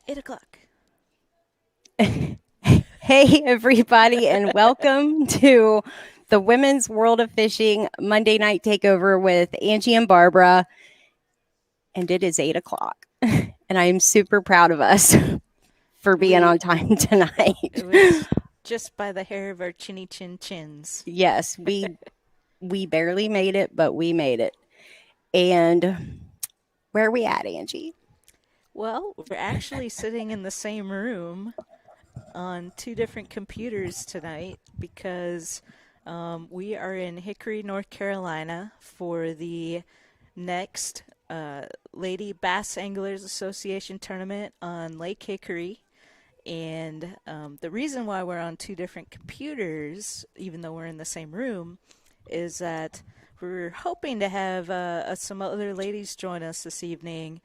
8 o'clock. Hey, everybody, and welcome to the Women's World of Fishing Monday Night Takeover with Angie and Barbara. And it is 8 o'clock. And I am super proud of us for being We on time tonight. it was just by the hair of our chinny chin chins. Yes, we barely made it, but we made it. And where are we at, Angie? Well, we're actually sitting in the same room on two different computers tonight because we are in Hickory, North Carolina for the next Lady Bass Anglers Association tournament on Lake Hickory. And the reason why we're on two different computers, even though we're in the same room, is that we're hoping to have some other ladies join us this evening,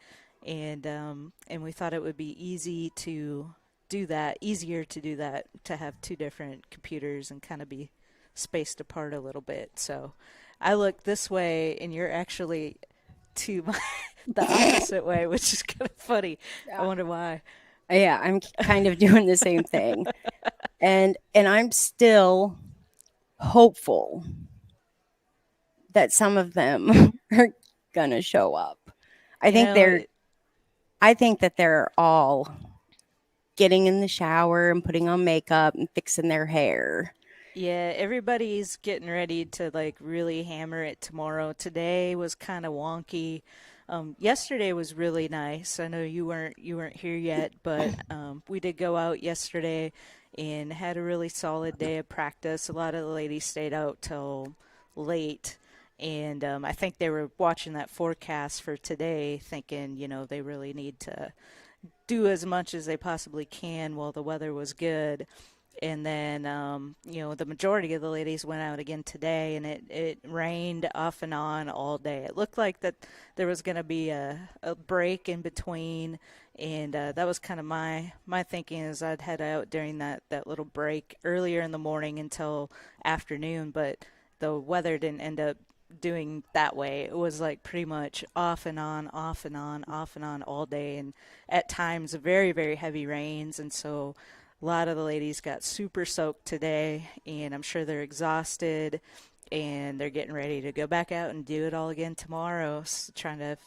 and we thought it would be easier to do that, to have two different computers and kind of be spaced apart a little bit. So I look this way, and you're actually to the opposite way, which is kind of funny. I Yeah. wonder why. Yeah, I'm kind of doing the same thing. And I'm still hopeful that some of them are gonna show up. I You think know, they're I think that they're all getting in the shower and putting on makeup and fixing their hair. yeah, everybody's getting ready to like really hammer it tomorrow. Today was kind of wonky. Yesterday was really nice. I know you weren't here yet, but we did go out yesterday and had a really solid day of practice. A lot of the ladies stayed out till late, and I think they were watching that forecast for today, thinking, they really need to do as much as they possibly can while the weather was good. And then, the majority of the ladies went out again today, and it rained off and on all day. It looked like that there was going to be a break in between, and that was kind of my thinking, is I'd head out during that little break earlier in the morning until afternoon, but the weather didn't end up doing that way. It was like pretty much off and on, off and on, off and on all day, and at times very, very heavy rains. And so a lot of the ladies got super soaked today, and I'm sure they're exhausted and they're getting ready to go back out and do it all again tomorrow, trying to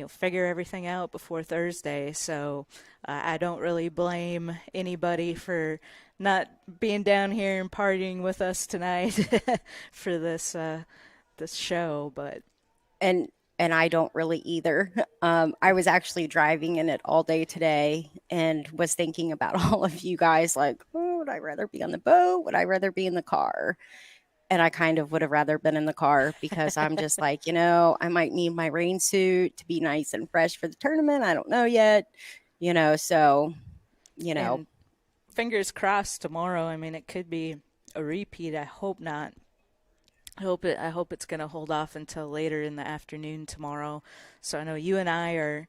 figure everything out before Thursday. So I don't really blame anybody for not being down here and partying with us tonight for this show, but And and I don't really either. I was actually driving in it all day today and was thinking about all of you guys like, oh, would I rather be on the boat? Would I rather be in the car? And I kind of would have rather been in the car because I'm just like, I might need my rain suit to be nice and fresh for the tournament. I don't know yet, so, you know, and fingers crossed tomorrow. I mean, it could be a repeat. I hope not. I hope it's going to hold off until later in the afternoon tomorrow. So I know you and I are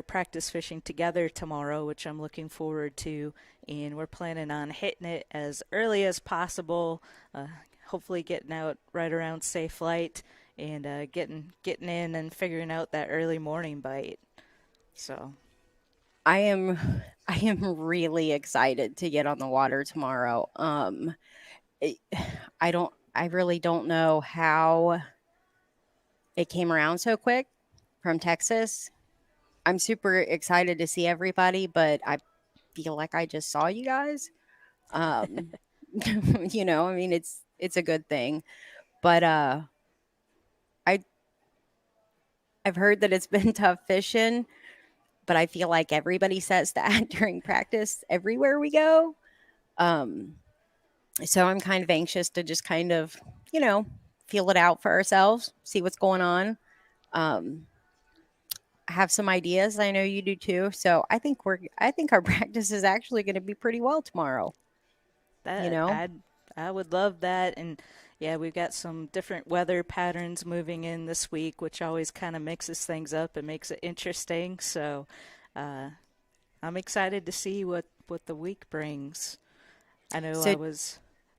practice fishing together tomorrow, which I'm looking forward to, and we're planning on hitting it as early as possible. Hopefully getting out right around safe light and getting in and figuring out that early morning bite. So I am I am really excited to get on the water tomorrow. It, I really don't know how it came around so quick from Texas. I'm super excited to see everybody, but I feel like I just saw you guys. Um, I mean it's a good thing. But I I've heard that it's been tough fishing, but I feel like everybody says that during practice everywhere we go. Um, so I'm kind of anxious to just kind of, you know, feel it out for ourselves, see what's going on. Um, I have some ideas. I know you do too. So I think our practice is actually going to be pretty well tomorrow, you that know. I would love that. And yeah, we've got some different weather patterns moving in this week, which always kind of mixes things up and makes it interesting. So uh, I'm excited to see what the week brings. I know So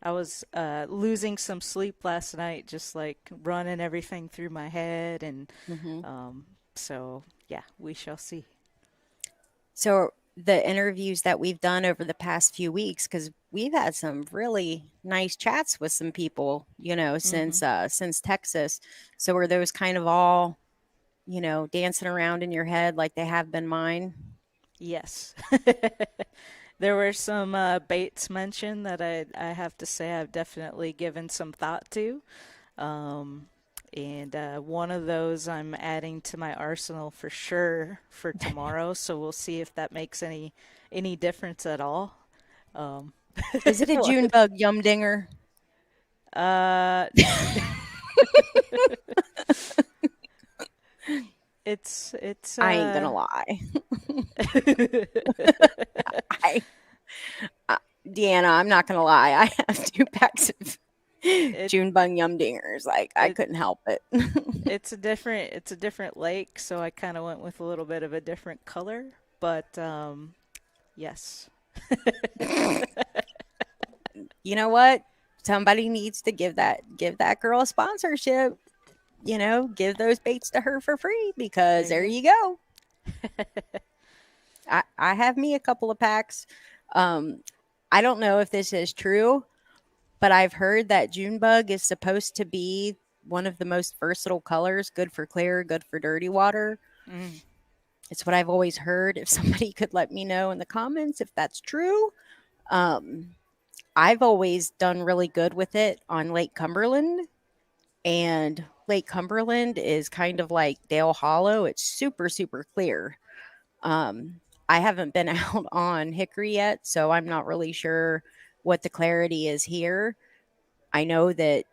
I was losing some sleep last night, just like running everything through my head, and mhm. um, so yeah, we shall see. So the interviews that we've done over the past few weeks, because we've had some really nice chats with some people, Hmm. since Texas. So were those kind of all, dancing around in your head like they have been mine? Yes. There were some baits mentioned that I have to say I've definitely given some thought to. Um, and one of those I'm adding to my arsenal for sure for tomorrow. So we'll see if that makes any difference at all. Um, Is it a June what? bug yumdinger? Uh, it's I ain't gonna lie. I, Deanna, I'm not gonna lie. I have 2 packs of it June bug yumdingers. Like I it couldn't help it. it's a different lake, so I kind of went with a little bit of a different color, but yes. You know what? Somebody needs to give that girl a sponsorship. Give those baits to her for free because There there you you go. I have me a couple of packs. Um, I don't know if this is true, but I've heard that June bug is supposed to be one of the most versatile colors, good for clear, good for dirty water. go. Mm. It's what I've always heard. If somebody could let me know in the comments if that's true. Um, I've always done really good with it on Lake Cumberland, and Lake Cumberland is kind of like Dale Hollow. It's super, super clear. I haven't been out on Hickory yet, so I'm not really sure what the clarity is here. I know that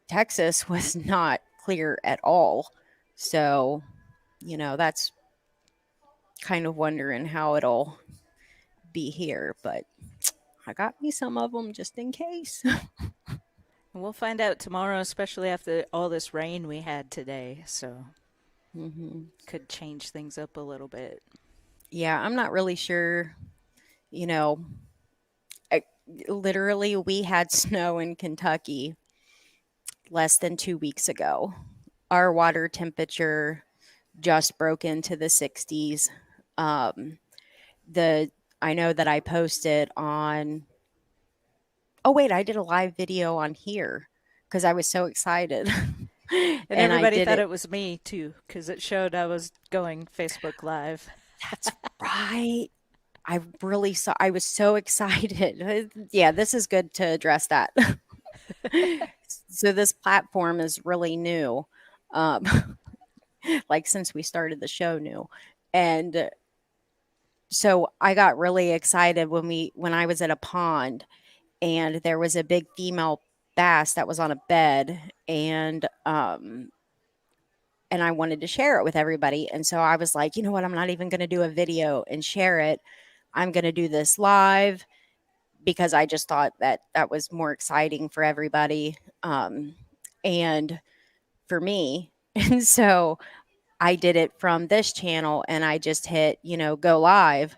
Texas was not clear at all. So, that's kind of wondering how it'll be here, but I got me some of them just in case. We'll find out tomorrow, especially after all this rain we had today, so hmm could change things up a little bit. Yeah, I'm not really sure. You know, I, literally, we had snow in Kentucky less than 2 weeks ago. Our water temperature just broke into the 60s. Um, the I know that I posted on. Oh wait, I did a live video on here because I was so excited, And and I everybody did thought it. it was me too, because it showed I was going Facebook Live. That's right. I really saw. I was so excited. Yeah, this is good to address that. So this platform is really new, um, like since we started the show new, and so I got really excited when I was at a pond and there was a big female bass that was on a bed, and I wanted to share it with everybody. And so I was like, you know what? I'm not even going to do a video and share it. I'm going to do this live because I just thought that that was more exciting for everybody, and for me. And so I did it from this channel and I just hit, go live,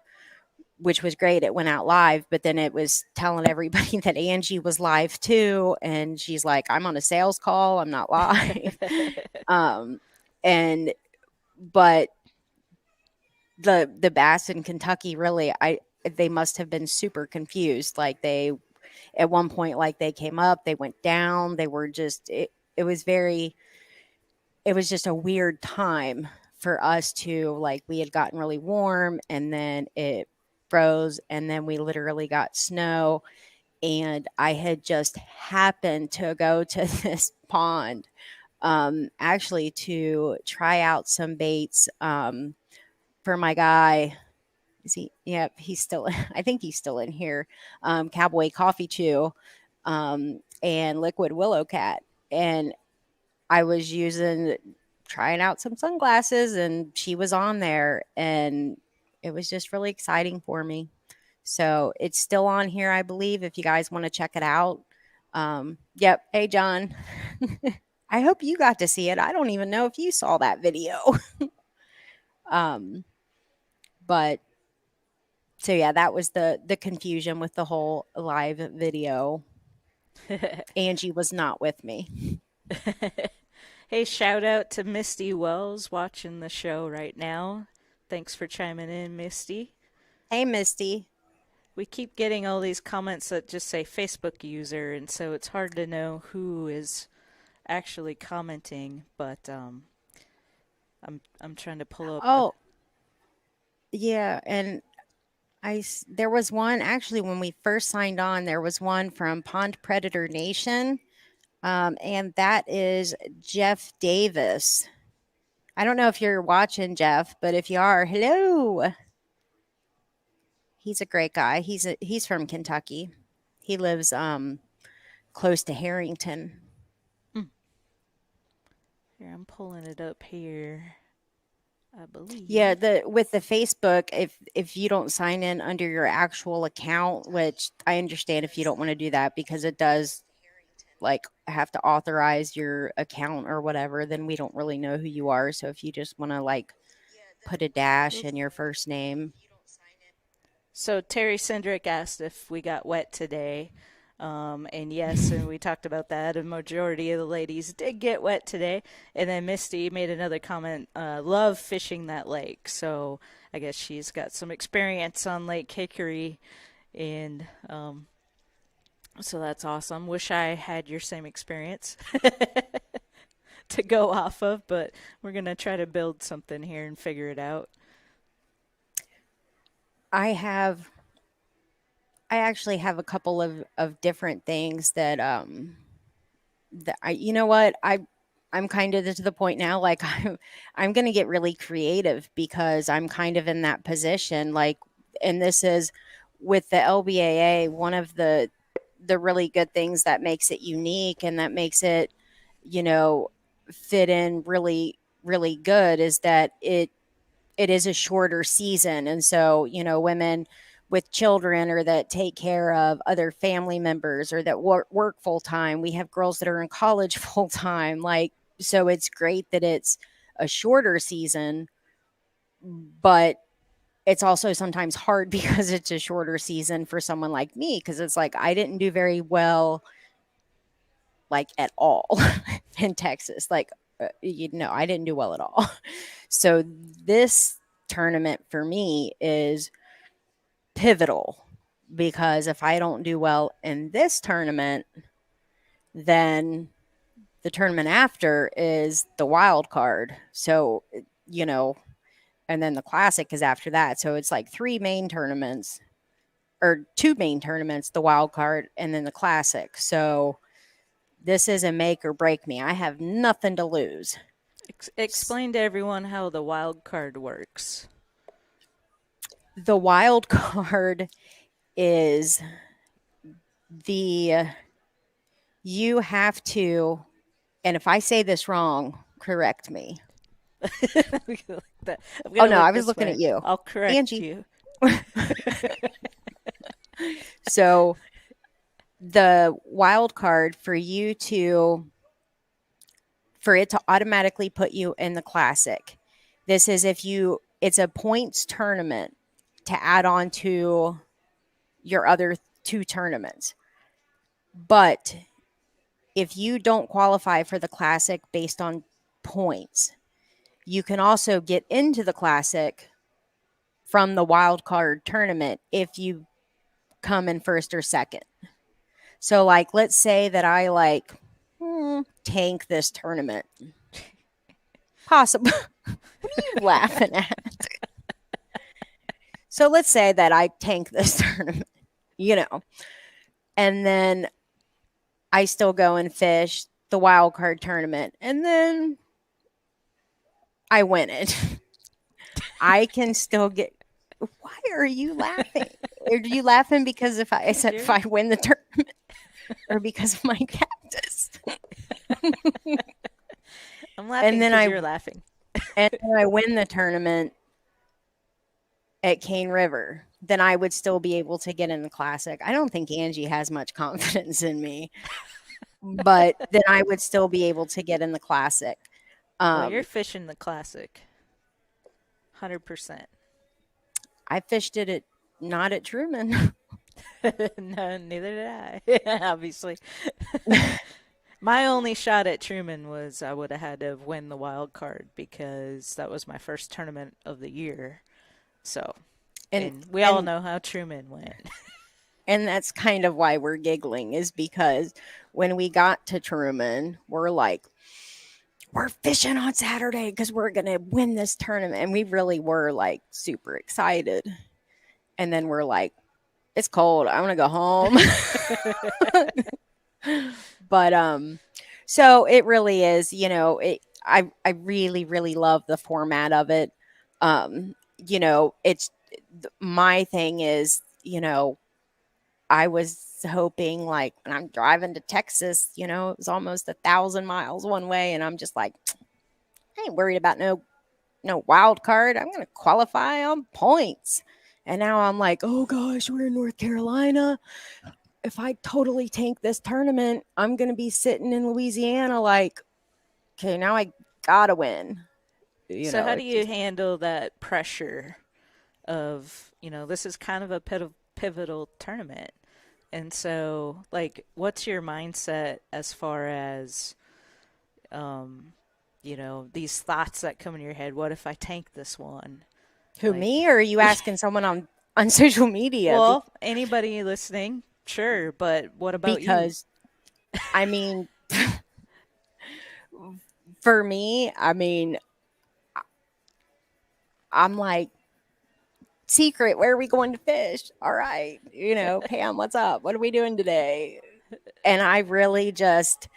which was great. It went out live, but then it was telling everybody that Angie was live too. And she's like, I'm on a sales call. I'm not live. um, and, but the bass in Kentucky really, they must have been super confused. Like at one point, like they came up, they went down, they were just, it was very, it was just a weird time for us to like, we had gotten really warm and then it froze and then we literally got snow, and I had just happened to go to this pond, actually to try out some baits, for my guy. Is he? Yep, he's still. I think he's still in here. Cowboy Coffee Chew, and Liquid Willow Cat, and I was trying out some sunglasses, and she was on there, and it was just really exciting for me. So it's still on here, I believe, if you guys want to check it out. Yep. Hey, John. I hope you got to see it. I don't even know if you saw that video. um, but so yeah, that was the confusion with the whole live video. Angie was not with me. Hey, shout out to Misty Wells watching the show right now. Thanks for chiming in, Misty. Hey, Misty. We keep getting all these comments that just say Facebook user, and so it's hard to know who is actually commenting. But I'm trying to pull up the. Oh, yeah, and there was one actually when we first signed on. There was one from Pond Predator Nation, and that is Jeff Davis. I don't know if you're watching, Jeff, but if you are, hello. He's a great guy. He's from Kentucky. He lives close to Harrington. Mm, here, I'm pulling it up here. I Yeah, believe. the with the Facebook, if you don't sign in under your actual account, which I understand if you don't want to do that because it does like have to authorize your account or whatever, then we don't really know who you are. So if you just want to like put a dash in your first name. So Terry Sendrick asked if we got wet today. And yes, and we talked about that. A majority of the ladies did get wet today. And then Misty made another comment, love fishing that lake. So I guess she's got some experience on Lake Hickory. And so that's awesome. Wish I had your same experience to go off of, but we're going to try to build something here and figure it out. I have I actually have a couple of different things that you know what, I'm kind of to the point now like I'm going to get really creative because I'm kind of in that position like, and this is with the LBAA, one of the really good things that makes it unique and that makes it, you know, fit in really good is that it is a shorter season. And so, you know, women with children or that take care of other family members or that work full time. We have girls that are in college full time. Like, so it's great that it's a shorter season, but it's also sometimes hard because it's a shorter season for someone like me. Cause it's like, I didn't do very well, like at all in Texas. Like, you know, I didn't do well at all. So this tournament for me is pivotal because if I don't do well in this tournament, then the tournament after is the wild card. So, you know, and then the classic is after that. So it's like three main tournaments or two main tournaments, the wild card and then the classic. So this is a make or break me. I have nothing to lose. Explain to everyone how the wild card works. The wild card is the you have to, and if I say this wrong, correct me. I'm Oh gonna no, look I was this looking at way. you, I'll correct Angie. you. So the wild card for it to automatically put you in the classic. This is if you it's a points tournament to add on to your other two tournaments. But if you don't qualify for the classic based on points, you can also get into the classic from the wild card tournament if you come in first or second. So, like, let's say that I like tank this tournament. Possible. What are you laughing at? So, let's say that I tank this tournament, you know, and then I still go and fish the wild card tournament, and then I win it. I can still get. Why are you laughing? Are you laughing because if I said if You're, I win the tournament, or because of my cactus? I'm and laughing then because I you're laughing. and then I win the tournament at Cane River, then I would still be able to get in the classic. I don't think Angie has much confidence in me, but then I would still be able to get in the classic. Well, you're Um, fishing the classic, 100%. I fished it at not at Truman. No, neither did I. Obviously. My only shot at Truman was I would have had to win the wild card because that was my first tournament of the year. So, And And we all and know how Truman went. and that's kind of why we're giggling, is because when we got to Truman, we're like, we're fishing on Saturday because we're going to win this tournament. And we really were like super excited. And then we're like, it's cold. I want to go home. But so it really is, I really really love the format of it. It's my thing is, I was hoping, like, when I'm driving to Texas, it was almost 1,000 miles one way, and I'm just like, I ain't worried about no wild card. I'm gonna qualify on points. And now I'm like, oh gosh, we're in North Carolina. If I totally tank this tournament, I'm gonna be sitting in Louisiana like, okay, now I gotta win. So how do It's you just handle that pressure of, this is kind of a pivotal tournament. And so, like, what's your mindset as far as, um, these thoughts that come in your head? What if I tank this one? who, Like, me, or are you asking someone on social media? well, anybody listening, sure, but what about you? Because I mean, for me, I mean, I'm like, secret, where are we going to fish? All right, Pam, what's up? What are we doing today? And I really just,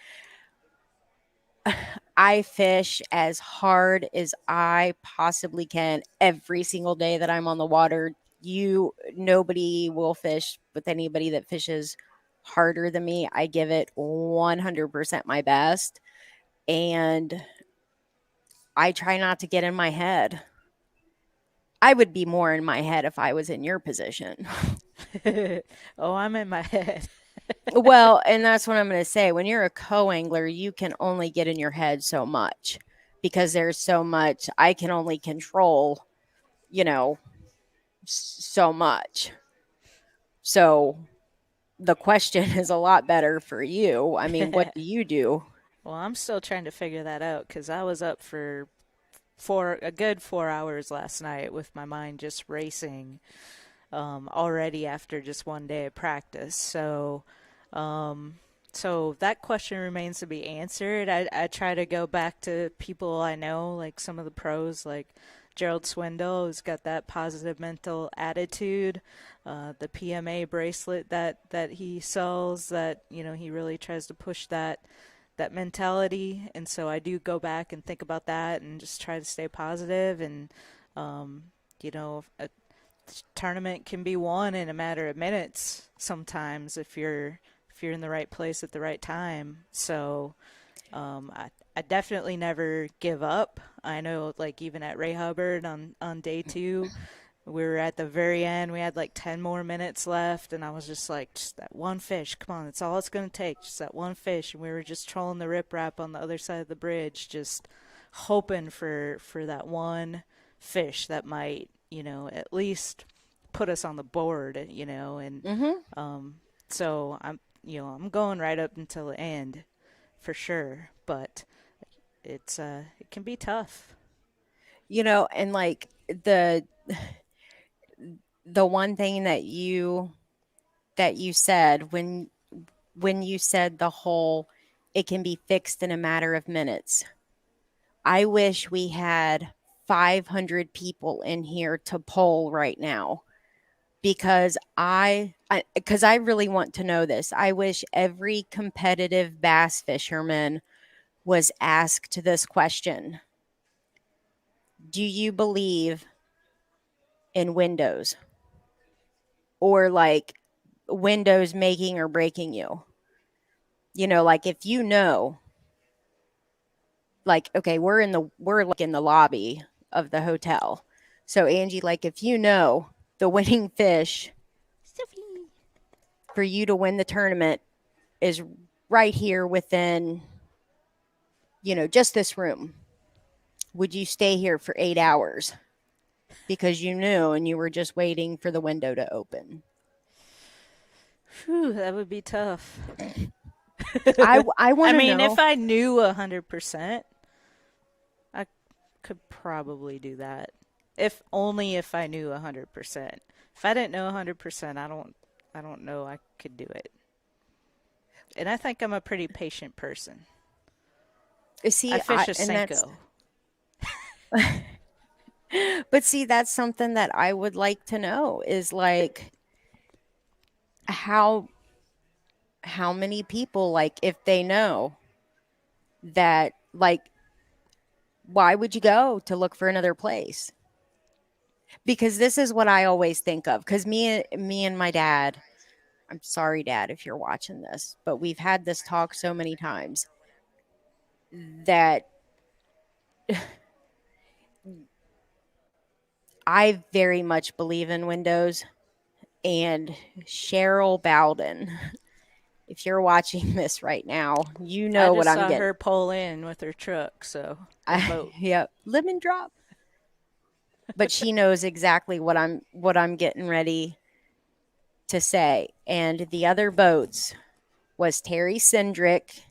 I fish as hard as I possibly can every single day that I'm on the water. Nobody will fish with anybody that fishes harder than me. I give it 100% my best. And I try not to get in my head. I would be more in my head if I was in your position. Oh, I'm in my head. Well, and that's what I'm going to say. When you're a co-angler, you can only get in your head so much because there's so much I can only control, you know, so much. So the question is a lot better for you. I mean, what do you do? Well, I'm still trying to figure that out because I was up for a good 4 hours last night with my mind just racing already after just one day of practice. Um, so that question remains to be answered. I try to go back to people I know, like some of the pros, like Gerald Swindle, who's got that positive mental attitude, the PMA bracelet that he sells, that he really tries to push that mentality. And so I do go back and think about that and just try to stay positive. And um, a tournament can be won in a matter of minutes sometimes if you're in the right place at the right time. So I definitely never give up. I know, like, even at Ray Hubbard on day two, we were at the very end. We had like 10 more minutes left, and I was just like, just that one fish. Come on, that's all it's going to take. Just that one fish. And we were just trolling the riprap on the other side of the bridge, just hoping for that one fish that might, at least put us on the board. And Mm-hmm. um, so I'm going right up until the end for sure. But it can be tough. And like the one thing that you said when you said the whole, it can be fixed in a matter of minutes. I wish we had 500 people in here to poll right now, because I really want to know this. I wish every competitive bass fisherman was asked this question. Do you believe in windows, or like windows making or breaking you? Like, if like, okay, we're like in the lobby of the hotel. So Angie, like, if the winning fish Sophie. for you to win the tournament is right here within, just this room, would you stay here for 8 hours because you knew and you were just waiting for the window to open? Whew, that would be tough. I I want to mean, if know. I knew 100%, I could probably do that. If only if I knew 100%. If I didn't know 100%, I don't know I could do it. And I think I'm a pretty patient person. I See, fish a and that's, Senko. but see, that's something that I would like to know is like how many people, like, if they know that, like, why would you go to look for another place? Because this is what I always think of. Because me and my dad, I'm sorry, Dad, if you're watching this, but we've had this talk so many times that I very much believe in windows. And Cheryl Bowden, if you're watching this right now, you I know what just I'm saw getting. her pull in with her truck, so or boat. Yeah, lemon drop. But she knows exactly what I'm getting ready to say. And the other boats was Terry Sendrick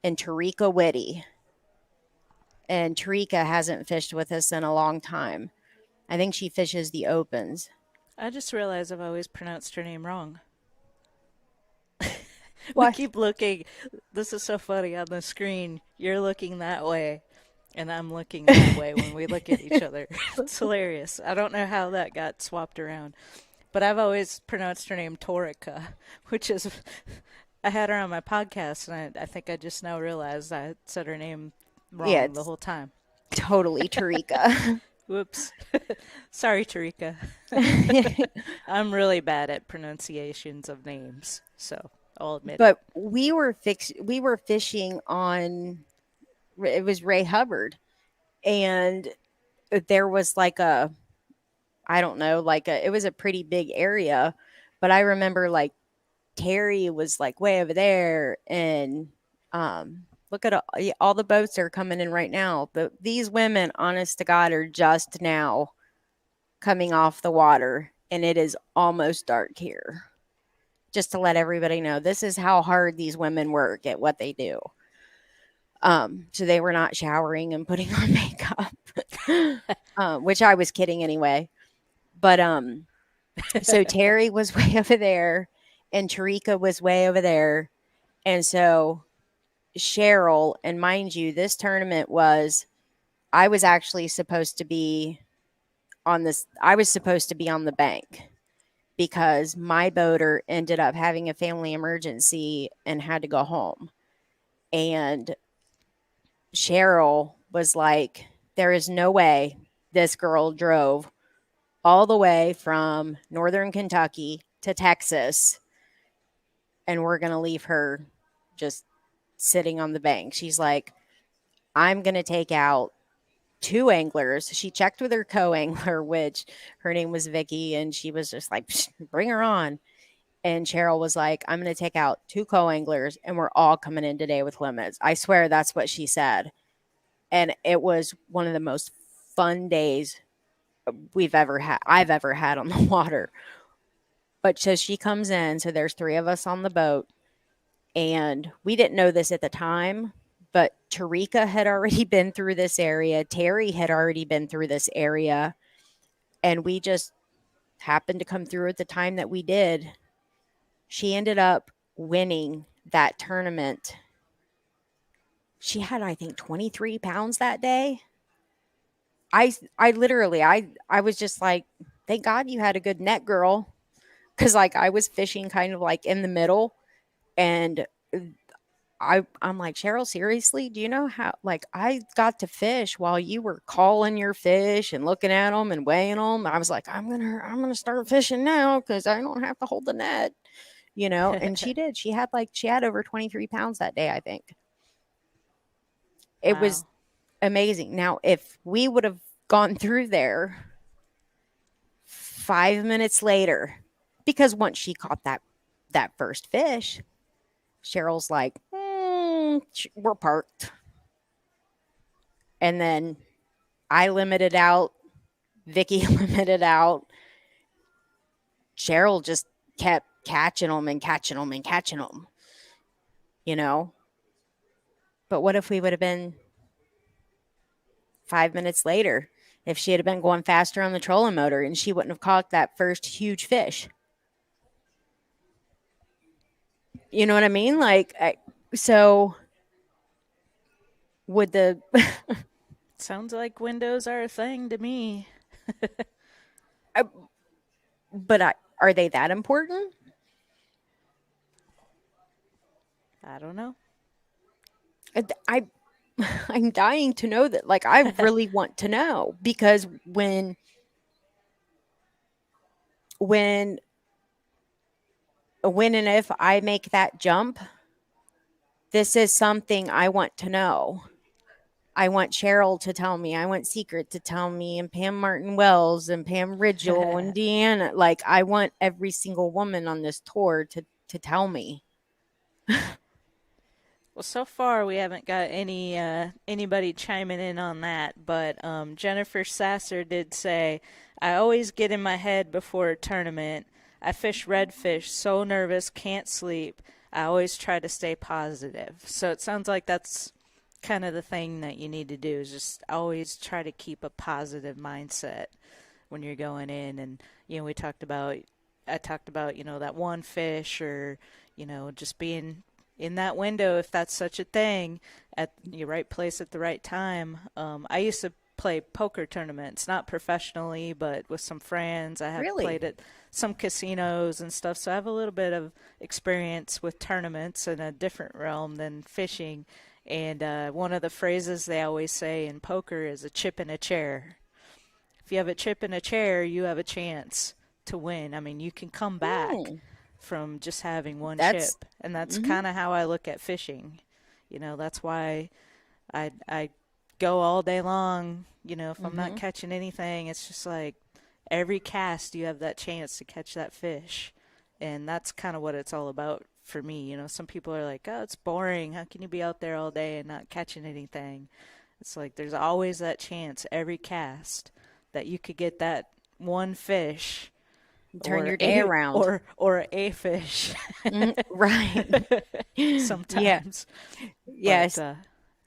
and Tarika Whitty. And Tarika hasn't fished with us in a long time. I think she fishes the opens. I just realized I've always pronounced her name wrong. We What? keep looking. This is so funny on the screen. You're looking that way, and I'm looking that way when we look at each other. It's hilarious. I don't know how that got swapped around, but I've always pronounced her name Torica, which is I had her on my podcast, and I think I just now realized I said her name Yeah, wrong the it's whole time. totally Tarika. Whoops. Sorry, Tarika. I'm really bad at pronunciations of names, so I'll admit it. But we were fishing on, it was Ray Hubbard, and there was like a, I don't know, like a, it was a pretty big area, but I remember like Terry was like way over there, and look at all the boats that are coming in right now. But these women, honest to God, are just now coming off the water, and it is almost dark here. Just to let everybody know, this is how hard these women work at what they do. So they were not showering and putting on makeup, which I was kidding anyway. But so Terry was way over there, and Tarika was way over there, and so Cheryl, and mind you, this tournament was, I was actually supposed to be on this. I was supposed to be on the bank because my boater ended up having a family emergency and had to go home, and Cheryl was like, there is no way this girl drove all the way from northern Kentucky to Texas and we're going to leave her just sitting on the bank. She's like, I'm going to take out two anglers. She checked with her co-angler, which her name was Vicky, and she was just like, bring her on. And Cheryl was like, I'm going to take out two co-anglers and we're all coming in today with limits. I swear that's what she said. And it was one of the most fun days I've ever had on the water. But so she comes in, so there's three of us on the boat, and we didn't know this at the time, but Tarika had already been through this area, Terry had already been through this area, and we just happened to come through at the time that we did. She ended up winning that tournament. She had, I think, 23 pounds that day. I literally, I was just like, thank God you had a good net, girl. Cause like I was fishing kind of like in the middle, and I'm like, Cheryl, seriously, do you know how, like, I got to fish while you were calling your fish and looking at them and weighing them. I was like, I'm gonna start fishing now because I don't have to hold the net, you know. And she did. She had over 23 pounds that day. I think it was Wow. amazing. Now, if we would have gone through there 5 minutes later, because once she caught that first fish, Cheryl's like, we're parked. And then I limited out, Vicky limited out. Cheryl just kept catching them and catching them and catching them, you know? But what if we would have been 5 minutes later if she had been going faster on the trolling motor and she wouldn't have caught that first huge fish. You know what I mean? So would the, Sounds like windows are a thing to me. but are they that important? I don't know. I I'm dying to know that. Like, I really want to know because when when and if I make that jump, this is something I want to know. I want Cheryl to tell me. I want Secret to tell me, and Pam Martin Wells, and Pam Ridgel, and Deanna. Like, I want every single woman on this tour to tell me. Well, so far we haven't got anybody chiming in on that, but Jennifer Sasser did say, "I always get in my head before a tournament. I fish redfish, so nervous, can't sleep. I always try to stay positive." So it sounds like that's kind of the thing that you need to do is just always try to keep a positive mindset when you're going in. And we talked about I talked about that one fish, or just being in that window, if that's such a thing, at the right place at the right time. I used to play poker tournaments, not professionally, but with some friends. I have Really? played at some casinos and stuff, so I have a little bit of experience with tournaments in a different realm than fishing. And one of the phrases they always say in poker is a chip in a chair. If you have a chip in a chair, you have a chance to win. I mean, you can come back Hmm. from just having one That's chip. And that's mhm, kind of how I look at fishing. That's why I go all day long. If I'm not mhm. catching anything, it's just like every cast you have that chance to catch that fish. And that's kind of what it's all about for me. Some people are like, "Oh, it's boring. How can you be out there all day and not catching anything?" It's like there's always that chance every cast that you could get that one fish Turn or your day a around. or a fish Right. Yeah. sometimes. But Yes.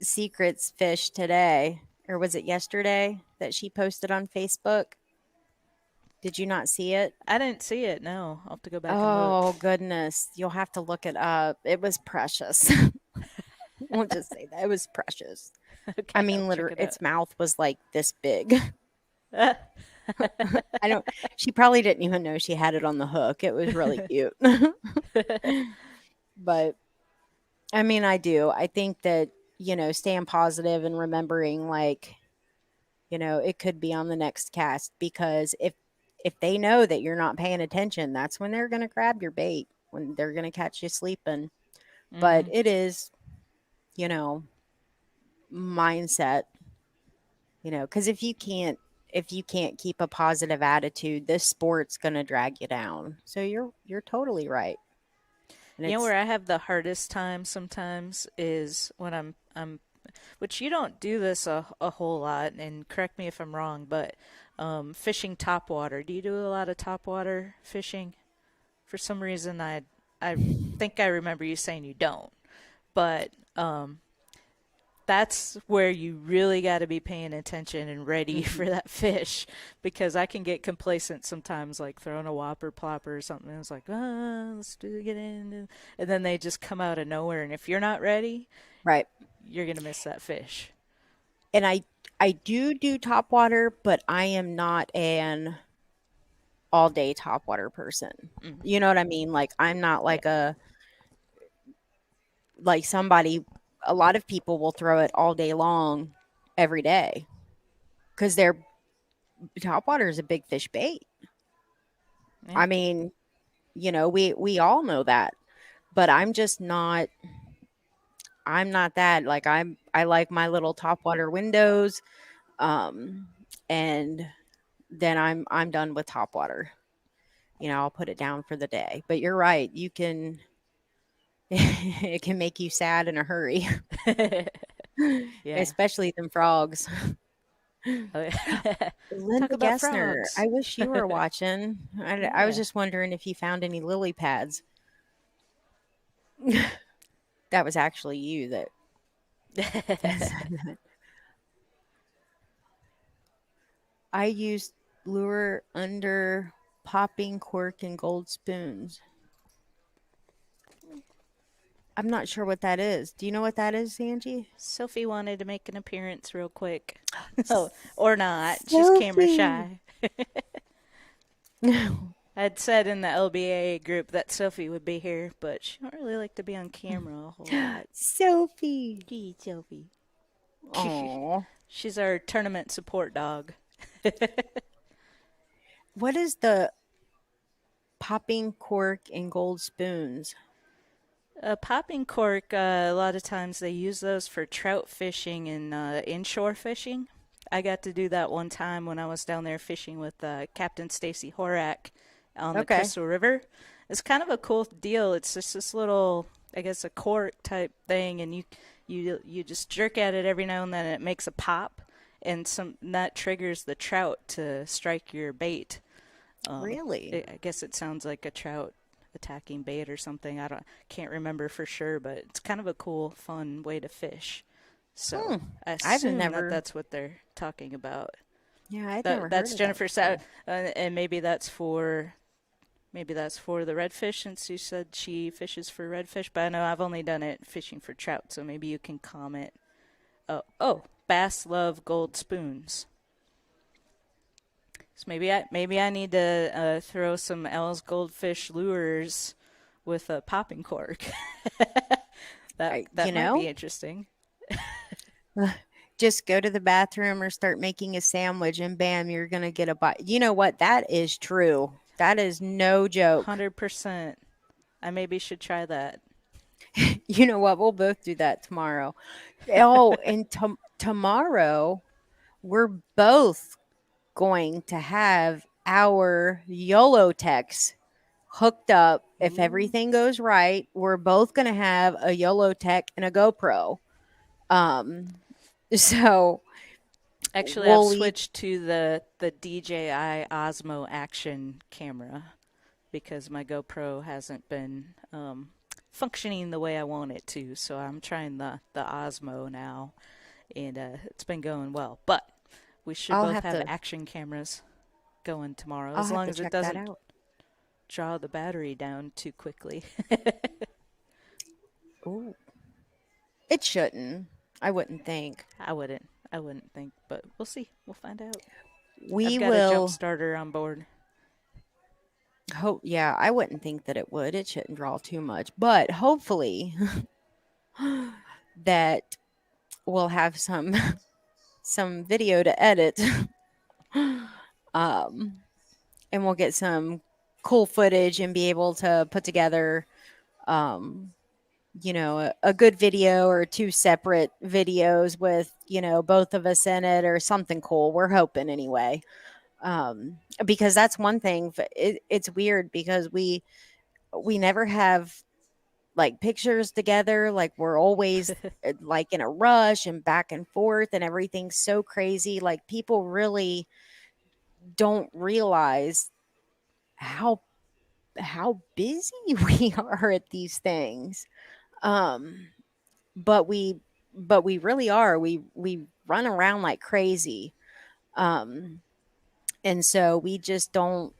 Secrets fish today, or was it yesterday that she posted on Facebook? Did you not see it? I didn't see it. No, I'll have to go back and look. Oh goodness, you'll have to look it up. It was precious. We'll just say that it was precious. I Okay, I'll mean, check literally, it its mouth was like this big. out. I don't. She probably didn't even know she had it on the hook. It was really cute. But I mean, I do. I think that staying positive and remembering, like, it could be on the next cast because if they know that you're not paying attention, that's when they're going to grab your bait, when they're going to catch you sleeping. But Hmm. it is, you know, mindset, cuz if you can't keep a positive attitude, this sport's going to drag you down. So you're totally right. And it's Where I have the hardest time sometimes is when I'm which you don't do this a whole lot, and correct me if I'm wrong, but fishing topwater. Do you do a lot of topwater fishing? For some reason, I think I remember you saying you don't, but that's where you really got to be paying attention and ready mhm, for that fish, because I can get complacent sometimes, like throwing a whopper plopper or something. And it's like, let's do get in, and then they just come out of nowhere. And if you're not ready, right. you're gonna miss that fish. And I do top water, but I am not an all day top water person. Mm, You know what I mean? Like, I'm not yeah, like somebody, a lot of people will throw it all day long every day because their top water is a big fish bait. yeah. I mean, we all know that, but I'm not that. Like, I like my little top water windows, um, and then I'm done with top water. I'll put it down for the day. But you're right. You can it can make you sad in a hurry, Yeah. especially them frogs. Oh, yeah. Talk Linda about Gessner, frogs. I wish you were watching. I was Yeah. just wondering if you found any lily pads. That was actually you that I used lure under popping cork and gold spoons. I'm not sure what that is. Do you know what that is, Angie? Sophie wanted to make an appearance real quick. Oh, or not. She's camera Sophie. shy. I'd said in the LBA group that Sophie would be here, but she don't really like to be on camera a whole lot. Sophie. Gee, Sophie. Oh. She's our tournament support dog. What is the popping cork and gold spoons? Popping cork, a lot of times they use those for trout fishing and inshore fishing. I got to do that one time when I was down there fishing with Captain Stacy Horak on the Okay. Crystal River. It's kind of a cool deal. It's just this little, I guess, a cork type thing, and you just jerk at it every now and then, and it makes a pop, and that triggers the trout to strike your bait. Really? I guess it sounds like a trout attacking bait or something. Can't remember for sure, but it's kind of a cool, fun way to fish. So Hmm. I I've assume that never, that's what they're talking about. yeah, I'd never heard That's of that Jennifer before. and maybe that's for the redfish since you said she fishes for redfish. But I know I've only done it fishing for trout, so maybe you can comment. Oh, bass love gold spoons. So maybe I need to throw some L's goldfish lures with a popping cork. that I, that might be interesting. just go to the bathroom or start making a sandwich and bam, you're going to get a bite. You know what? That is true. That is no joke. 100%. I maybe should try that. You know what? We'll both do that tomorrow. Oh, and tomorrow we're both going to have our YOLO techs hooked up. If Ooh. everything goes right, we're both going to have a YOLO tech and a GoPro. Um, so Actually, I've we'll eat. switched to the DJI Osmo Action camera because my GoPro hasn't been functioning the way I want it to. So I'm trying the Osmo now, and it's been going well. But we should I'll both have have to. action cameras going tomorrow, I'll as have long to as it check that doesn't out. draw the battery down too quickly. Ooh, it shouldn't. I wouldn't think. I wouldn't think, but we'll see. We'll find out. I've We got a jump will starter on board. hope. Yeah, I wouldn't think that it would. It shouldn't draw too much, but hopefully that we'll have some video to edit. um, and we'll get some cool footage and be able to put together um a good video or two separate videos with both of us in it or something cool, we're hoping anyway. Because that's one thing, it's weird because we never have like pictures together, like we're always like in a rush and back and forth and everything's so crazy, like people really don't realize how busy we are at these things. Um, but we really are. We run around like crazy. Um, and so we just don't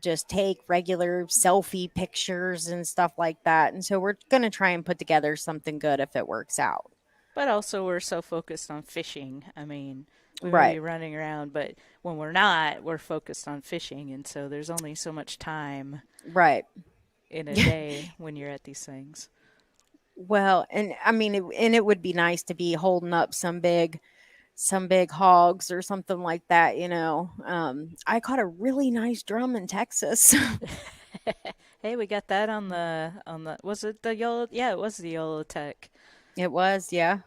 just take regular selfie pictures and stuff like that. And so we're going to try and put together something good if it works out. But also, we're so focused on fishing. I mean, we may Right. be running around, but when we're not, we're focused on fishing. And so there's only so much time Right. in a day when you're at these things. Well, and I mean, and it would be nice to be holding up some big hogs or something like that, you know. I caught a really nice drum in Texas. Hey, we got that on the was it the YOLO? Yeah, it was the YOLO Tech. It was, yeah.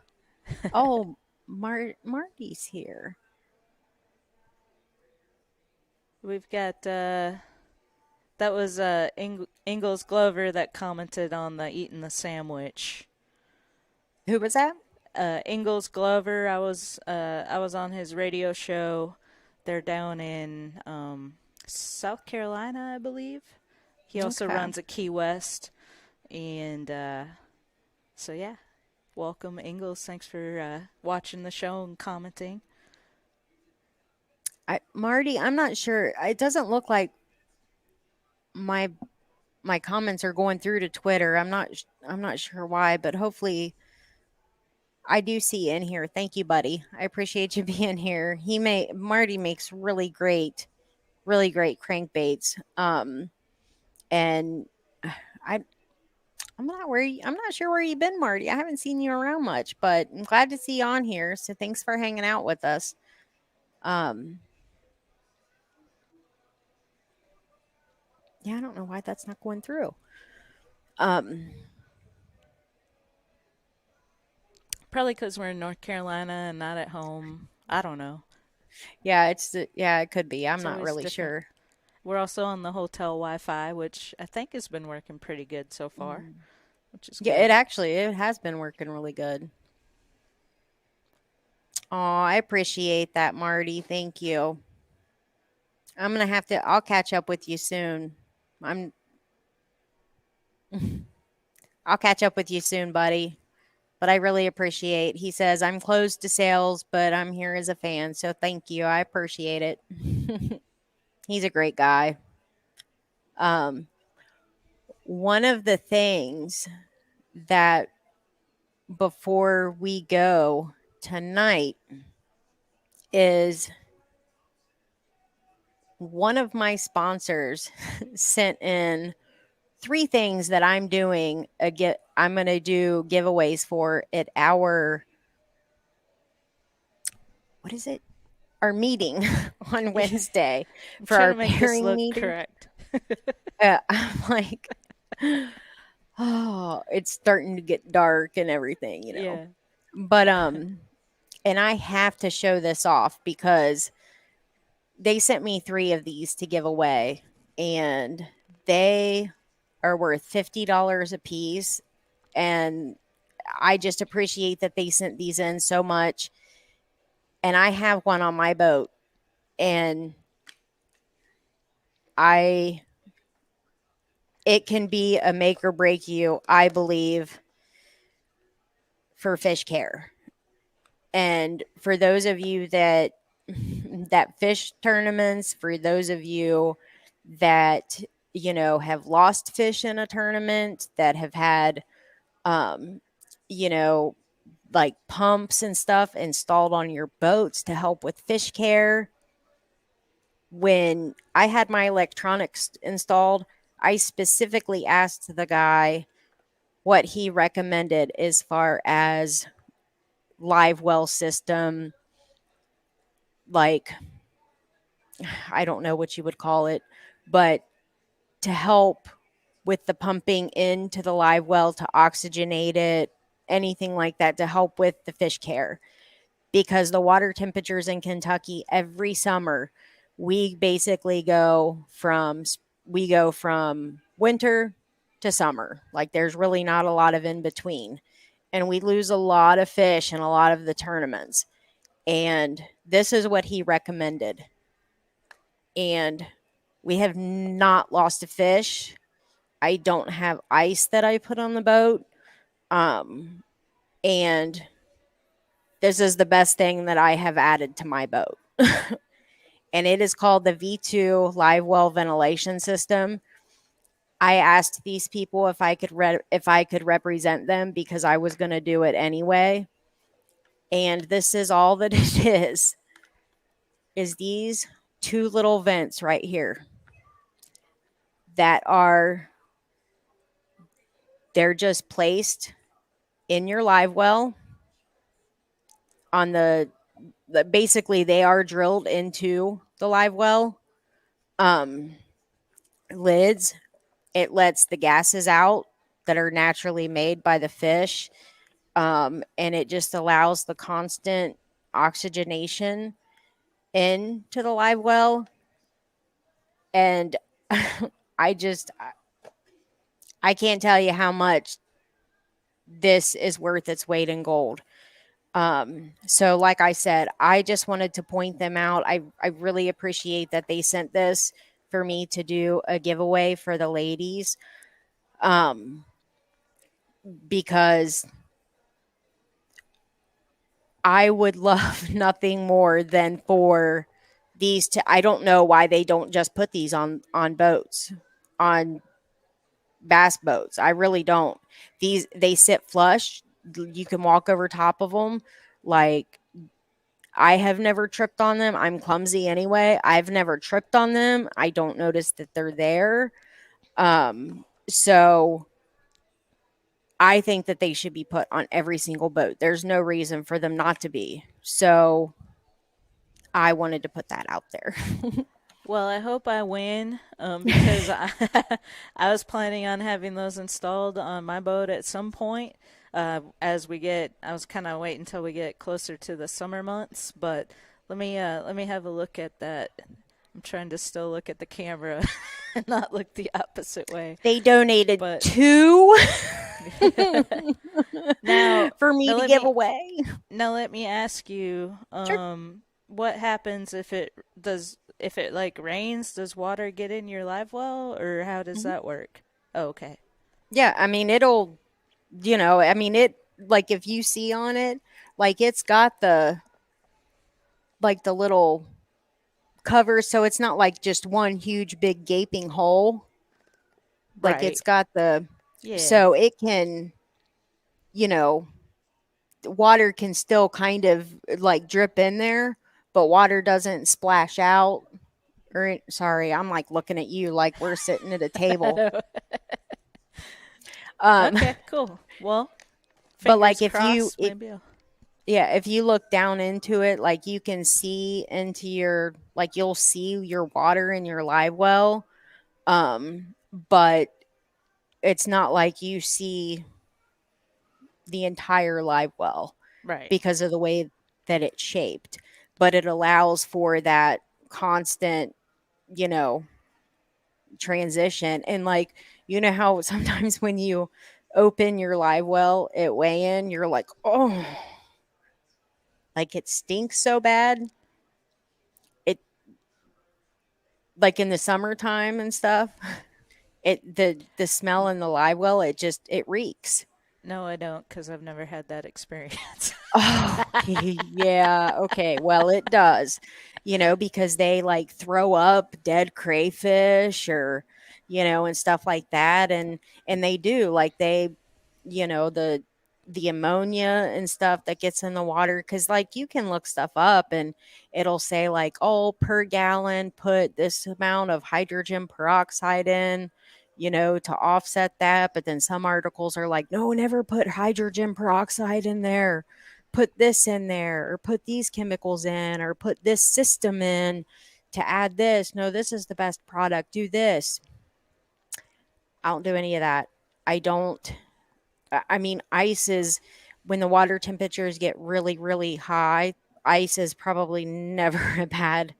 Oh, Marty's here. We've got that was Ingalls Glover that commented on the eating the sandwich. Who was that? Ingalls Glover, I was on his radio show. They're down in South Carolina, I believe. He also Okay. runs a Key West, and so yeah, welcome Ingalls. Thanks for watching the show and commenting. Marty, I'm not sure. It doesn't look like my my comments are going through to Twitter. I'm not sure why, but hopefully I do see in here. Thank you, buddy. I appreciate you being here. Marty makes really great crankbaits. And I I'm not sure where you've been, Marty. I haven't seen you around much, but I'm glad to see you on here. So thanks for hanging out with us. Um, yeah, I don't know why that's not going through. Um, Probably because we're in North Carolina and not at home. I don't know. yeah, it could be. I'm It's not always really different. sure. We're also on the hotel Wi-Fi, which I think has been working pretty good so far, Mm. which is Yeah, good. it has been working really good. Oh, I appreciate that, Marty. Thank you. I'll catch up with you soon. I'm I'll catch up with you soon, buddy. But I really appreciate. He says I'm closed to sales, but I'm here as a fan. So thank you. I appreciate it. He's a great guy. Um, one of the things that before we go tonight is one of my sponsors sent in three things that I'm going to do giveaways for at our what is it? Our meeting on Yeah, Wednesday I'm for trying our to make this pairing look meeting. correct. I'm like, oh, it's starting to get dark and everything, you know. Yeah. But and I have to show this off because they sent me three of these to give away, and they are worth $50 a piece. And I just appreciate that they sent these in so much. And I have one on my boat, and I it can be a make or break you, I believe, for fish care. And for those of you that fish tournaments, for those of you that have lost fish in a tournament, that have had um you know like pumps and stuff installed on your boats to help with fish care. When I had my electronics installed, I specifically asked the guy what he recommended as far as live well system, like I don't know what you would call it, but to help with the pumping into the live well to oxygenate it, anything like that to help with the fish care. Because the water temperatures in Kentucky every summer, we basically we go from winter to summer. Like there's really not a lot of in between. And we lose a lot of fish in a lot of the tournaments. And this is what he recommended. And we have not lost a fish. I don't have ice that I put on the boat. Um, and this is the best thing that I have added to my boat. And it is called the V2 live well ventilation system. I asked these people if I could represent them because I was going to do it anyway. And this is all that it is these two little vents right here that are they're just placed in your live well on basically they are drilled into the live well um lids. It lets the gases out that are naturally made by the fish, and it just allows the constant oxygenation into the live well. And I just I can't tell you how much this is worth its weight in gold. So like I said, I just wanted to point them out. I really appreciate that they sent this for me to do a giveaway for the ladies. Um, because I would love nothing more than for I don't know why they don't just put these on boats, on bass boats. I really don't. These, they sit flush. You can walk over top of them. Like, I have never tripped on them. I'm clumsy anyway. I've never tripped on them. I don't notice that they're there. So I think that they should be put on every single boat. There's no reason for them not to be. So I wanted to put that out there. Well, I hope I win, because I was planning on having those installed on my boat at some point. I was kind of waiting until we get closer to the summer months, but let me have a look at that. I'm trying to still look at the camera and not look the opposite way. They donated But two now, for me now to let give me away. now let me ask you, Sure. what happens if it like rains? Does water get in your live well, or how does Mhm. that work? Oh, okay. Yeah, I mean, it'll, I mean, it, like, if you see on it, like, it's got the little cover, so it's not like just one huge big gaping hole. Like, Right. it's got Yeah. so it can, you know, water can still kind of like drip in there, but water doesn't splash out. Sorry, I'm like looking at you like we're sitting at a table. Um, Okay, cool. Well, but fingers like if you, crossed, maybe I'll. yeah, if you look down into it, like you can see into like you'll see your water in your live well. But it's not like you see the entire live well Right. because of the way that it's shaped. But it allows for that constant, you know, transition. And like, how sometimes when you open your live well at weigh in, you're like, oh, like it stinks so bad. It, like in the summertime and stuff, the smell in the live well, it reeks. No, I don't, because I've never had that experience. Oh, yeah. Okay. Well, it does, because they like throw up dead crayfish or, and stuff like that. And they do like the ammonia and stuff that gets in the water. Cause like you can look stuff up and it'll say like, oh, per gallon, put this amount of hydrogen peroxide in, to offset that. But then some articles are like, no, never put hydrogen peroxide in there. Put this in there, or put these chemicals in, or put this system in to add this. No, this is the best product. Do this. I don't do any of that. I don't. I mean, ice is when the water temperatures get really, really high. Ice is probably never a bad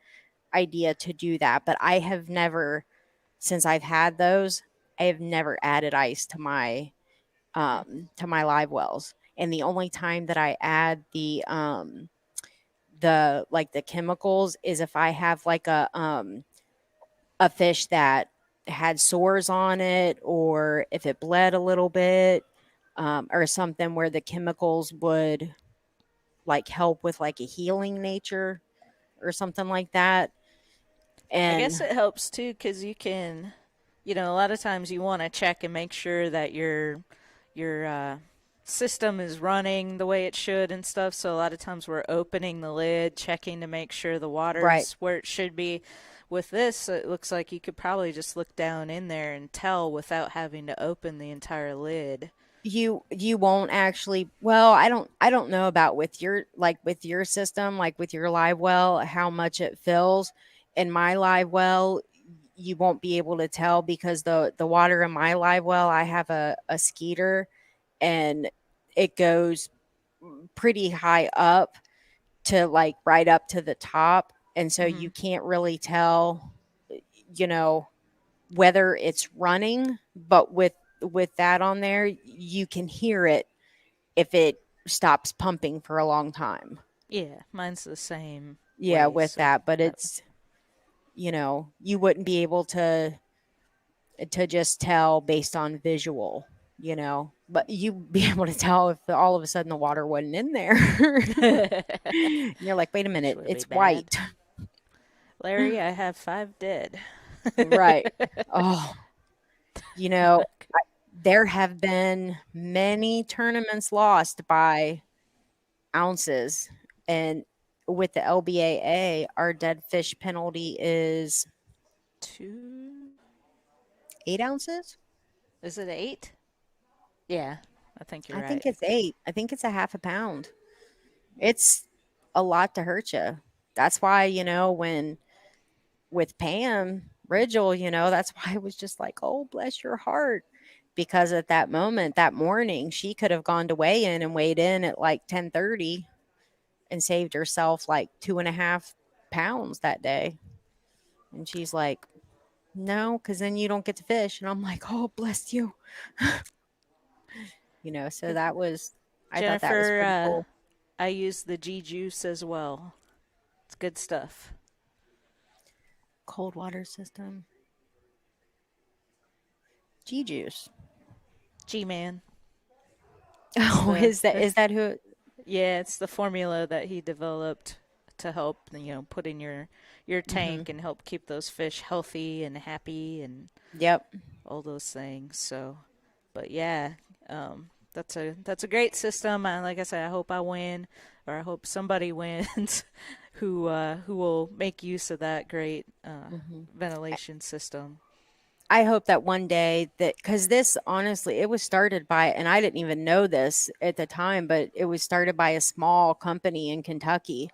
idea to do that. But I have never, since I've had those, I have never added ice to my live wells. And the only time that I add the chemicals is if I have like a fish that had sores on it, or if it bled a little bit, or something where the chemicals would like help with like a healing nature or something like that. I And guess it helps too, because you can, a lot of times you want to check and make sure that your system is running the way it should and stuff. So a lot of times we're opening the lid, checking to make sure the right, water's where it should be. With this, it looks like you could probably just look down in there and tell without having to open the entire lid. you won't actually, well, I don't know about with your system, like with your live well, how much it fills. In my live well, you won't be able to tell because the water in my live well, I have a skeeter, and it goes pretty high up to like right up to the top, and so Hmm. you can't really tell, you know whether it's running. But with that on there, you can hear it if it stops pumping for a long time. Yeah, mine's the same Yeah, way. with So that. But that. it's, you wouldn't be able to just tell based on visual, but you be able to tell if all of a sudden the water wasn't in there. And you're like, wait a Which minute, would be it's bad. white. Larry, I have 5 dead. Right. Oh, you know, there have been many tournaments lost by ounces. And with the LBAA, our dead fish penalty is Two. 8 ounces. Is it 8? Yeah, I think you're I think right. it's 8. I think it's a half a pound. It's a lot to hurt you. That's why, when with Pam Ridgel, that's why I was just like, oh, bless your heart. Because at that moment, that morning, she could have gone to weigh in and weighed in at like 10:30 and saved herself like 2.5 pounds that day. And she's like, no, because then you don't get to fish. And I'm like, oh, bless you. So I thought that was Jennifer, pretty cool. I use the G juice as well. It's good stuff. Cold water system. G juice. G Man. It's Oh, the is that who? yeah, it's the formula that he developed to help, put in your Mm-hmm. tank and help keep those fish healthy and happy and Yep. all those things. So, but yeah, that's a great system. Like I said, I hope I win, or I hope somebody wins who will make use of that great Hmm. ventilation system. I hope that one day that, because this honestly, it was started by, and I didn't even know this at the time, but it was started by a small company in Kentucky,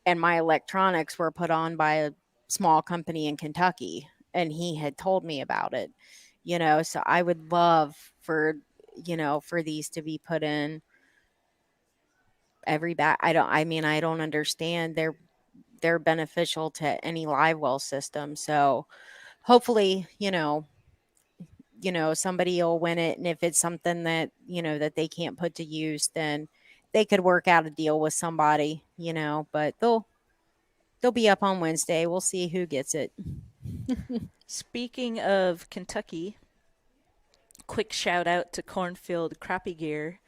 and my electronics were put on by a small company in Kentucky, and he had told me about it. So I would love for these to be put in every bat. I don't understand. They're beneficial to any live well system. So hopefully, somebody will win it. And if it's something that, that they can't put to use, then they could work out a deal with somebody, but they'll be up on Wednesday. We'll see who gets it. Speaking of Kentucky, quick shout out to Cornfield Crappie Gear,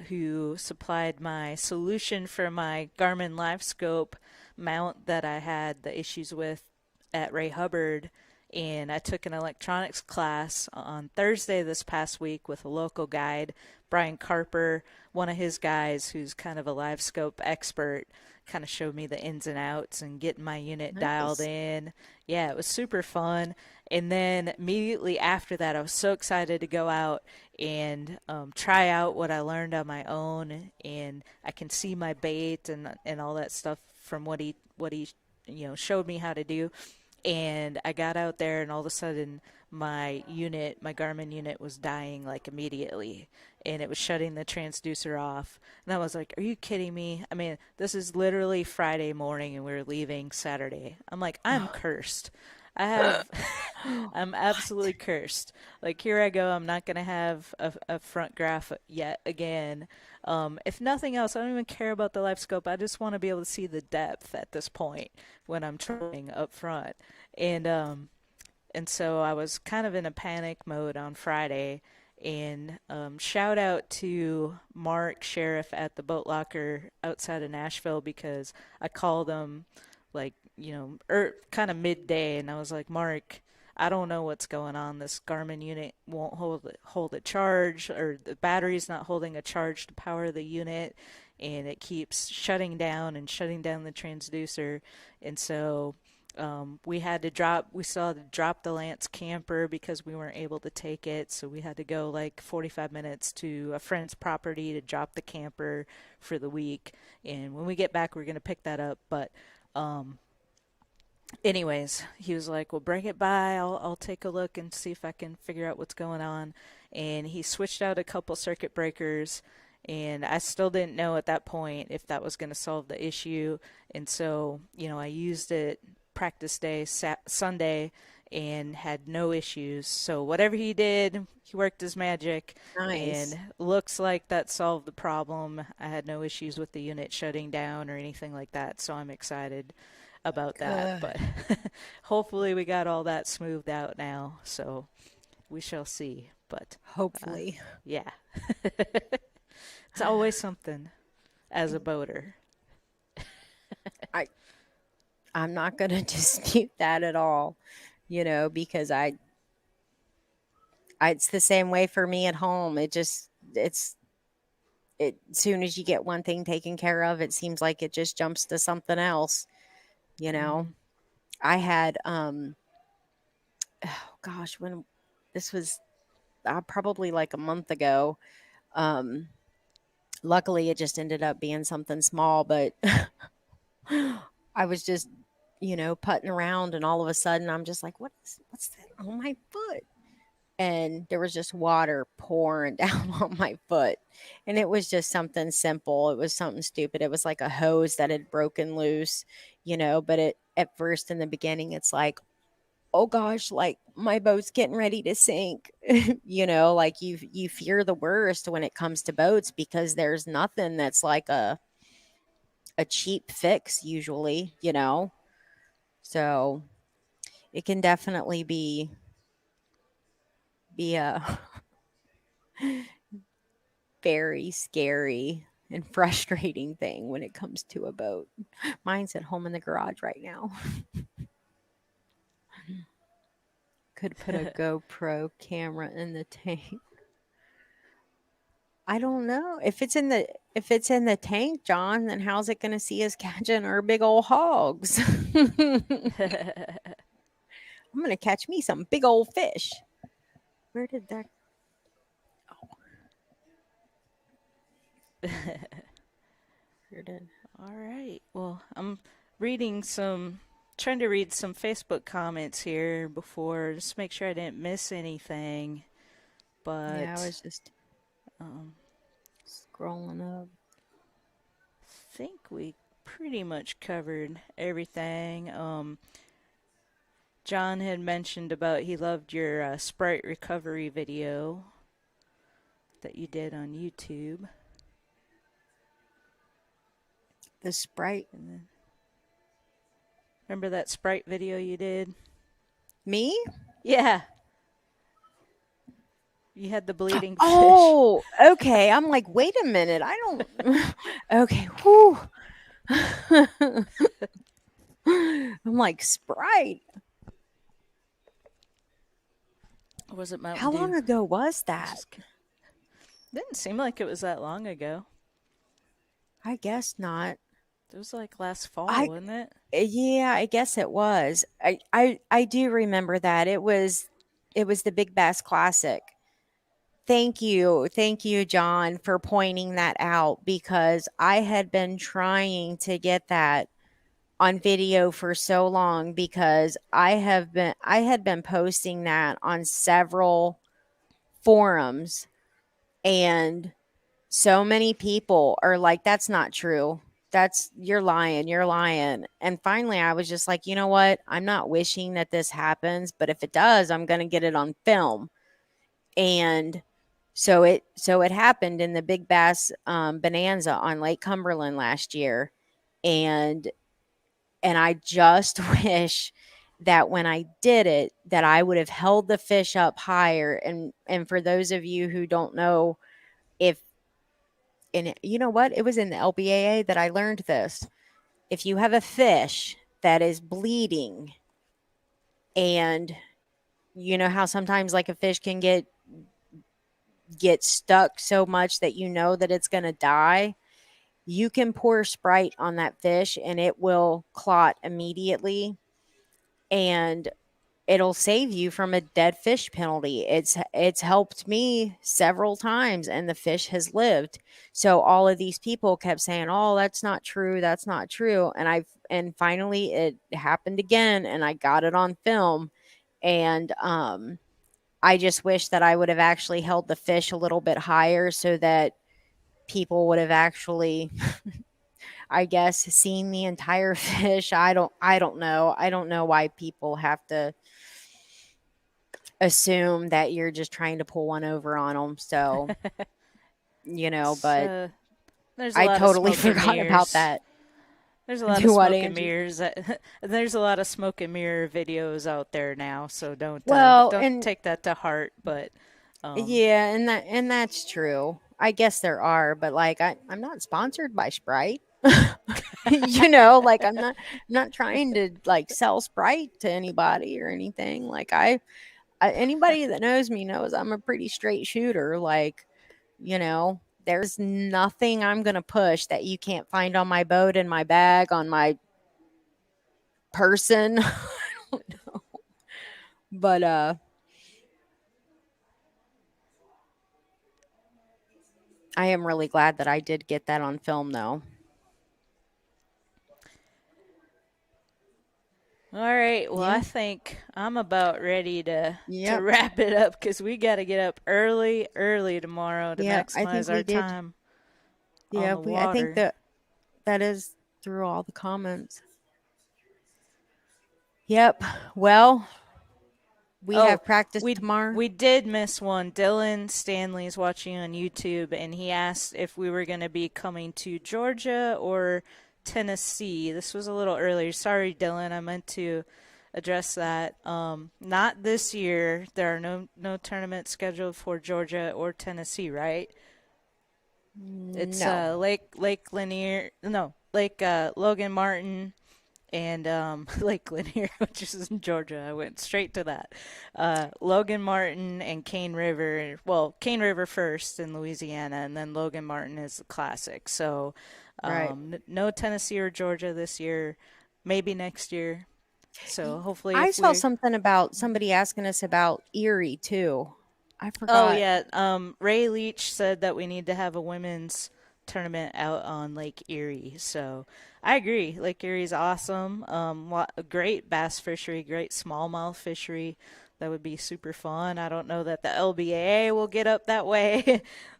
who supplied my solution for my Garmin LiveScope mount that I had the issues with at Ray Hubbard. And I took an electronics class on Thursday this past week with a local guide, Brian Carper, one of his guys who's kind of a LiveScope expert, kind of showed me the ins and outs and getting my unit dialed Nice. in. Yeah, it was super fun. And then immediately after that, I was so excited to go out and try out what I learned on my own. And I can see my bait and all that stuff from what he showed me how to do. And I got out there, and all of a sudden, my Garmin unit, was dying like immediately, and it was shutting the transducer off. And I was like, "Are you kidding me? I mean, this is literally Friday morning, and we're leaving Saturday." I'm like, "I'm cursed. I have, I'm absolutely What? cursed. Like here I go. I'm not gonna have a front graph yet again. If nothing else, I don't even care about the life scope. I just want to be able to see the depth at this point when I'm trolling up front. And so I was kind of in a panic mode on Friday. And shout out to Mark Sheriff at the Boat Locker outside of Nashville, because I called him like kind of midday, and I was like, Mark, I don't know what's going on. This Garmin unit won't hold a charge, or the battery's not holding a charge to power the unit, and it keeps shutting down and shutting down the transducer. And so we still had to drop the Lance camper because we weren't able to take it. So we had to go like 45 minutes to a friend's property to drop the camper for the week. And when we get back, we're going to pick that up. But um, anyways, he was like, "Well, bring it by. I'll take a look and see if I can figure out what's going on." And he switched out a couple circuit breakers, and I still didn't know at that point if that was going to solve the issue. And so, I used it practice day Sunday and had no issues. So whatever he did, he worked his magic, and Nice. looks like that solved the problem. I had no issues with the unit shutting down or anything like that, so I'm excited about that. Good. But hopefully we got all that smoothed out now, so we shall see. But uh, Hopefully. yeah, it's always something as a boater. I I'm not going to dispute that at all, because it's the same way for me at home. As soon as you get one thing taken care of, it seems like it just jumps to something else, you know. Hmm. I had oh gosh, when this was probably like a month ago. Um Luckily it just ended up being something small, but I was just, putting around, and all of a sudden I'm just like, what's that on my foot? And there was just water pouring down on my foot. And it was just something simple. It was something stupid. It was like a hose that had broken loose, but at first in the beginning it's like, oh gosh, like my boat's getting ready to sink. Like you fear the worst when it comes to boats, because there's nothing that's like a cheap fix usually, So it can definitely be a very scary and frustrating thing when it comes to a boat. Mine's at home in the garage right now. Could put a GoPro camera in the tank. I don't know. If it's in the tank, John, then how's it going to see us catching our big old hogs? I'm going to catch me some big old fish. Where did that oh, where did All right. Well, I'm reading some, trying to read some Facebook comments here before, just to make sure I didn't miss anything. Yeah, I But was just um, scrolling up. I think we pretty much covered everything. John had mentioned about he loved your Sprite recovery video that you did on YouTube. The Sprite. And then, remember that Sprite video you did? Me? Yeah, you had the bleeding fish. Oh, okay. I'm like, wait a minute. I don't. Okay. Whew. I'm like, Sprite. Or was it Mountain How long Dew? ago was I'm that? just didn't seem like it was that long ago. I guess not. It was like last fall, I wasn't it? Yeah, I guess it was. I do remember that. It was the Big Bass Classic. Thank you. Thank you, John, for pointing that out, because I had been trying to get that on video for so long, because I had been posting that on several forums, and so many people are like, that's not true. That's You're lying. You're lying. And finally I was just like, you know what? I'm not wishing that this happens, but if it does, I'm going to get it on film. And so it happened in the Big Bass Bonanza on Lake Cumberland last year. And and I just wish that when I did it, that I would have held the fish up higher. And for those of you who don't know, if and you know what? It was in the LBAA that I learned this. If you have a fish that is bleeding, and you know how sometimes like a fish can get stuck so much that you know that it's going to die, you can pour Sprite on that fish and it will clot immediately, and it'll save you from a dead fish penalty. It's helped me several times, and the fish has lived. So all of these people kept saying, "Oh, that's not true. That's not true." And finally it happened again, and I got it on film. And I just wish that I would have actually held the fish a little bit higher, so that people would have actually, I guess, seen the entire fish. I don't know. I don't know why people have to assume that you're just trying to pull one over on them. So, It's, but there's a I lot of totally smoke and forgot about mirrors. that. There's a lot of Do what, smoke and Angie? mirrors. There's a lot of smoke and mirror videos out there now, so Well, don't and take that to heart. But um, yeah, and that's true. I guess there are, but like I'm not sponsored by Sprite. Like I'm not trying to like sell Sprite to anybody or anything. Like anybody that knows me knows I'm a pretty straight shooter. Like, there's nothing I'm going to push that you can't find on my boat, in my bag, on my person. But I am really glad that I did get that on film though. All right, well, I Yeah. think I'm about ready to Yep. wrap it up because we got to get up early, early tomorrow to Yeah, I think maximize our we did. time on Yeah, the I think water. that is through all the comments. Yep. Well, we Oh, have practice we tomorrow. we did miss one. Dylan Stanley's watching on YouTube, and he asked if we were going to be coming to Georgia or Tennessee. This was a little earlier. Sorry, Dylan. I meant to address that. Not this year. There are no tournaments scheduled for Georgia or Tennessee, right? It's No. Lake Lanier. No, Lake Logan Martin and Lake Lanier, which is in Georgia. I went straight to that. Logan Martin and Cane River. Well, Cane River first in Louisiana, and then Logan Martin is the classic. So, Right. no Tennessee or Georgia this year. Maybe next year. So hopefully, I if saw we. something about somebody asking us about Erie too. I Oh forgot. yeah, Ray Leach said that we need to have a women's tournament out on Lake Erie. So I agree. Lake Erie's awesome. Great bass fishery, great smallmouth fishery. That would be super fun. I don't know that the LBAA will get up that way,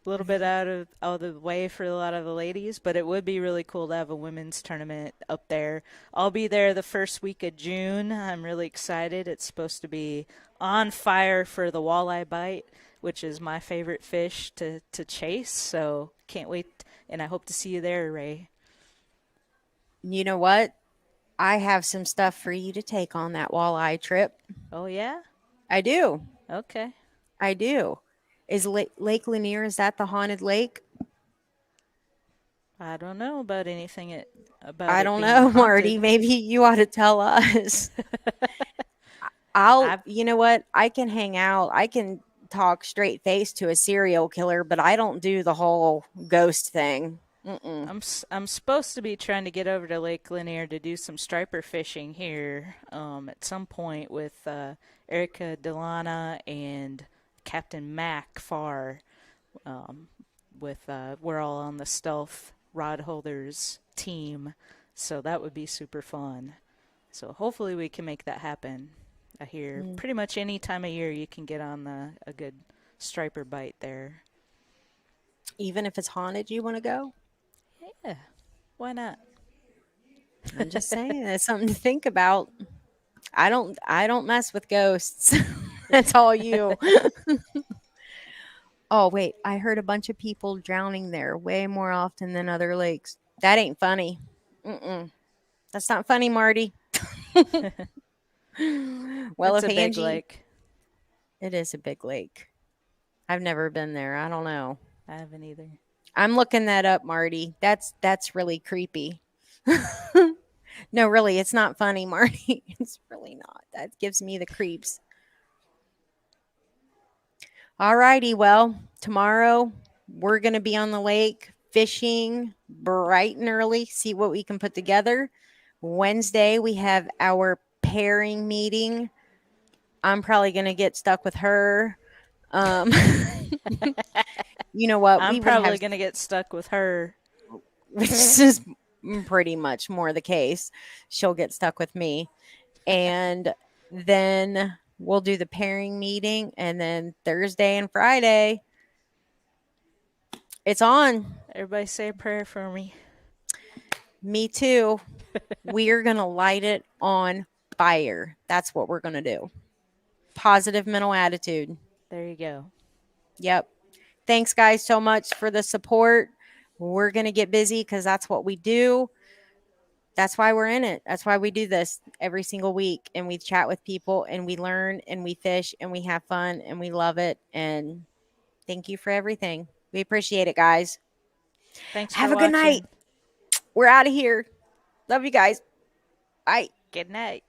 a little bit out of the way for a lot of the ladies, but it would be really cool to have a women's tournament up there. I'll be there the first week of June. I'm really excited. It's supposed to be on fire for the walleye bite, which is my favorite fish to chase. So can't wait, and I hope to see you there, Ray. You know what? I have some stuff for you to take on that walleye trip. Oh yeah, I do. okay. I do. Is Lake Lanier, is that the haunted lake? I don't know about about I it don't being know, Marty. haunted. Maybe you ought to tell us. I've You know what? I can hang out. I can talk straight face to a serial killer, but I don't do the whole ghost thing. Mm-mm. I'm supposed to be trying to get over to Lake Lanier to do some striper fishing here at some point with Erica Delana and Captain Mac Farr. Um, with we're all on the stealth rod holders team, so that would be super fun. So hopefully we can make that happen. I hear Mm. pretty much any time of year you can get on a good striper bite there. Even if it's haunted, you want to go? Yeah, why not? I'm just saying, it's something to think about. I don't mess with ghosts. That's all you. Oh, wait, I heard a bunch of people drowning there way more often than other lakes. That ain't funny. Mm-mm. That's not funny, Marty. Well, It's if a big Angie, lake. it is a big lake. I've never been there. I don't know. I haven't either. I'm looking that up, Marty. That's really creepy. No, really, it's not funny, Marty. It's really not. That gives me the creeps. All righty. Well, tomorrow we're going to be on the lake fishing bright and early, see what we can put together. Wednesday, we have our pairing meeting. I'm probably going to get stuck with her. Um, you know what? I'm We would probably have, gonna get stuck with her. which is pretty much more the case. She'll get stuck with me. And then we'll do the pairing meeting. And then Thursday and Friday, it's on. Everybody say a prayer for me. Me too. We're going to light it on fire. That's what we're going to do. Positive mental attitude. There you go. Yep. Thanks, guys, so much for the support. We're going to get busy because that's what we do. That's why we're in it. That's why we do this every single week. And we chat with people and we learn and we fish and we have fun and we love it. And thank you for everything. We appreciate it, guys. Thanks for Have a good night. watching. We're out of here. Love you guys. Bye. Good night.